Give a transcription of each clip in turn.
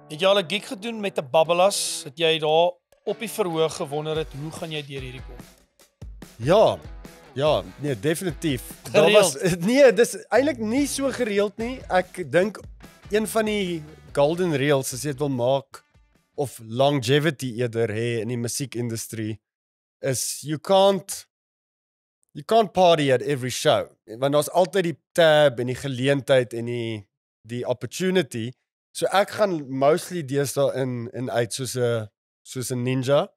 Het jy al 'n gig gedoen met 'n Babbelas? Het jy daar op die verhoog gewonder het hoe gaan jy deur hierdie kom? Ja, nee, definitief. Gereeld? Nee, dis eintlik nie so gereeld nie. Ek dink een van die golden reels as jy dit wil maak of longevity eerder hê in die musiekindustrie is you can't party at every show. Want daar's altyd die tab en die geleentheid en die opportunity. So ek gaan mostly deesdae in uit soos 'n ninja.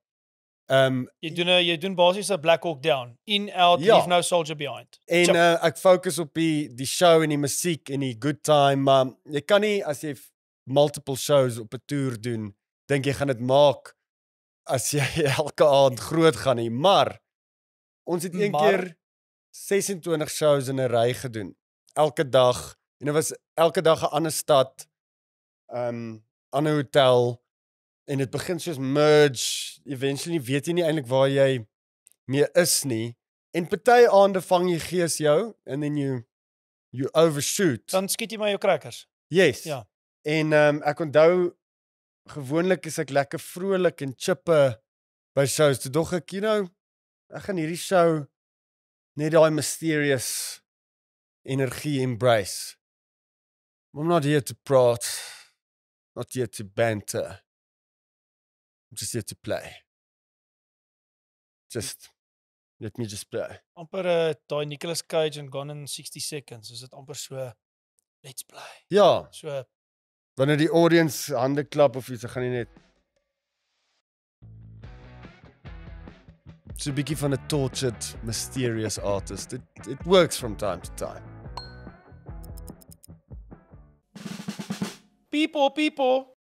Jy doen basies 'n Black Hawk Down. In, out, Ja. leave no soldier behind. En ek fokus op die show en die musiek en die good time, maar jy kan nie as jy multiple shows op 'n toer doen, dink jy gaan dit maak as jy elke aand groot gaan nie, maar ons het een keer 26 shows in 'n ry gedoen. Elke dag en dit was elke dag 'n ander stad, ander hotel en dit begin soos merge. Eventually weet jy nie eintlik waar jy mee is nie. En party aande vang jy gees jou and then you overshoot. Dan skiet jy maar jou crackers. Yes. Ja. En ek onthou gewoonlik is ek lekker vrolik en chippe by shows. Toe dog ek, ek gaan hierdie show net daai mysterious energie embrace. I'm not here to praat, not here to banter. I'm just here to play. Let me just play. Amper daai Nicolas Cage en Gone in 60 Seconds. Is dit amper so let's play. Ja, So wanneer die audience hande klap of iets, dan gaan jy net so 'n bietjie van 'n tortured, mysterious artist. It works from time to time. people.